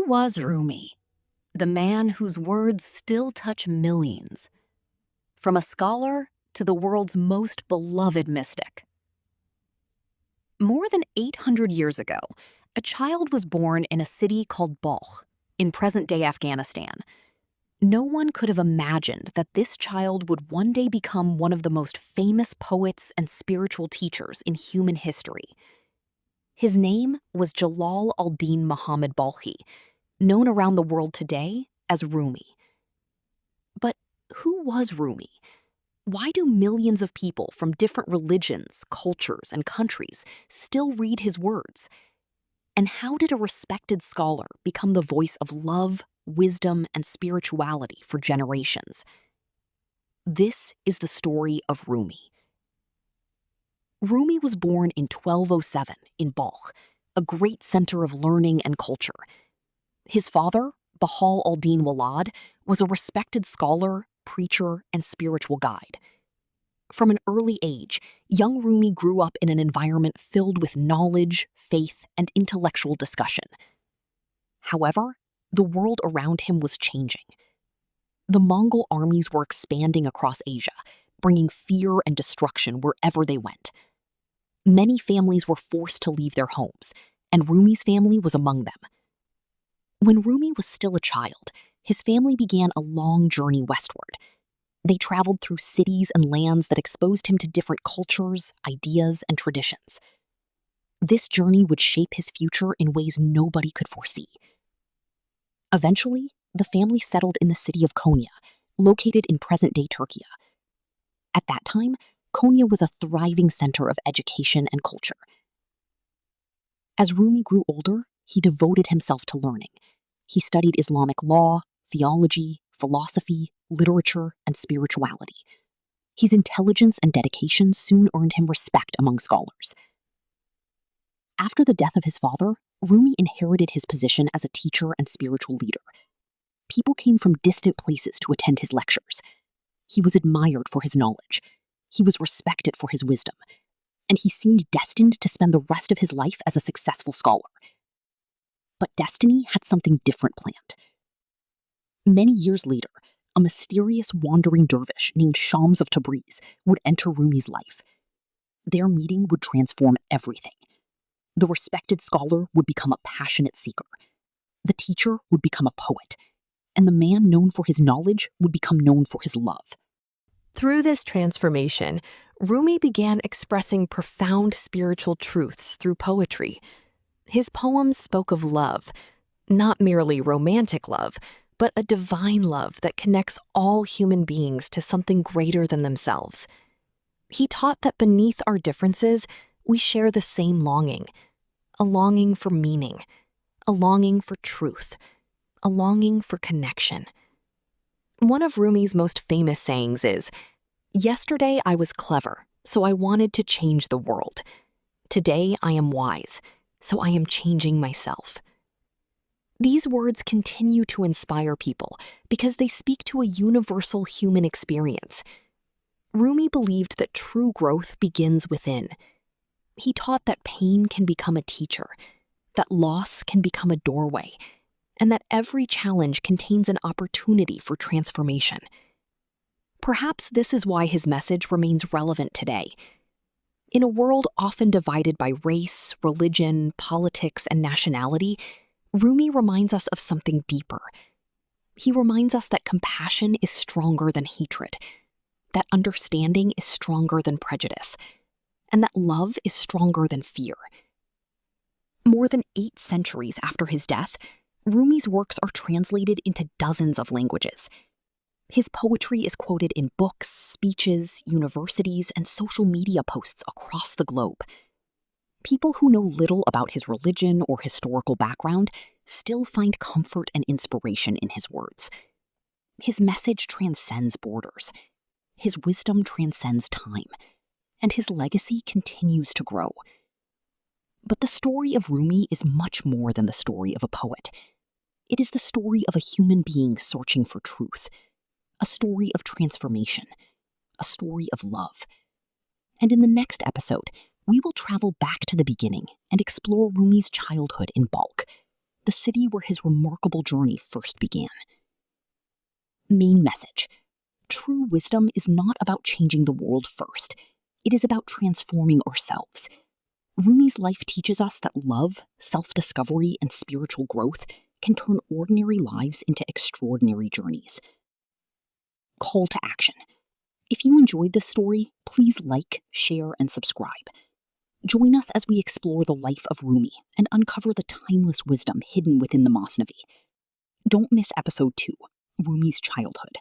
was Rumi, the man whose words still touch millions? From a scholar to the world's most beloved mystic. More than 800 years ago, a child was born in a city called Balkh, in present-day Afghanistan. No one could have imagined that this child would one day become one of the most famous poets and spiritual teachers in human history. His name was Jalal al-Din Muhammad Balkhi, known around the world today as Rumi. But who was Rumi? Why do millions of people from different religions, cultures, and countries still read his words? And how did a respected scholar become the voice of love, wisdom, and spirituality for generations? This is the story of Rumi. Rumi was born in 1207 in Balkh, a great center of learning and culture. His father, Bahal al-Din Walad, was a respected scholar, preacher, and spiritual guide. From an early age, young Rumi grew up in an environment filled with knowledge, faith, and intellectual discussion. However, the world around him was changing. The Mongol armies were expanding across Asia, bringing fear and destruction wherever they went. Many families were forced to leave their homes, and Rumi's family was among them. When Rumi was still a child, his family began a long journey westward. They traveled through cities and lands that exposed him to different cultures, ideas, and traditions. This journey would shape his future in ways nobody could foresee. Eventually, the family settled in the city of Konya, located in present-day Turkey. At that time, Konya was a thriving center of education and culture. As Rumi grew older, he devoted himself to learning. He studied Islamic law, theology, philosophy, literature, and spirituality. His intelligence and dedication soon earned him respect among scholars. After the death of his father, Rumi inherited his position as a teacher and spiritual leader. People came from distant places to attend his lectures. He was admired for his knowledge. He was respected for his wisdom. And he seemed destined to spend the rest of his life as a successful scholar. But destiny had something different planned. Many years later, a mysterious wandering dervish named Shams of Tabriz would enter Rumi's life. Their meeting would transform everything. The respected scholar would become a passionate seeker. The teacher would become a poet. And the man known for his knowledge would become known for his love. Through this transformation, Rumi began expressing profound spiritual truths through poetry. His poems spoke of love, not merely romantic love, but a divine love that connects all human beings to something greater than themselves. He taught that beneath our differences, we share the same longing, a longing for meaning, a longing for truth, a longing for connection. One of Rumi's most famous sayings is, "Yesterday I was clever, so I wanted to change the world. Today I am wise, so I am changing myself." These words continue to inspire people because they speak to a universal human experience. Rumi believed that true growth begins within. He taught that pain can become a teacher, that loss can become a doorway, and that every challenge contains an opportunity for transformation. Perhaps this is why his message remains relevant today. In a world often divided by race, religion, politics, and nationality, Rumi reminds us of something deeper. He reminds us that compassion is stronger than hatred, that understanding is stronger than prejudice, and that love is stronger than fear. More than 8 centuries after his death, Rumi's works are translated into dozens of languages. His poetry is quoted in books, speeches, universities, and social media posts across the globe. People who know little about his religion or historical background still find comfort and inspiration in his words. His message transcends borders. His wisdom transcends time. And his legacy continues to grow. But the story of Rumi is much more than the story of a poet. It is the story of a human being searching for truth, a story of transformation, a story of love. And in the next episode, we will travel back to the beginning and explore Rumi's childhood in Balkh, the city where his remarkable journey first began. Main message: true wisdom is not about changing the world first. It is about transforming ourselves. Rumi's life teaches us that love, self-discovery, and spiritual growth can turn ordinary lives into extraordinary journeys. Call to action. If you enjoyed this story, please like, share, and subscribe. Join us as we explore the life of Rumi and uncover the timeless wisdom hidden within the Masnavi. Don't miss episode 2, Rumi's childhood.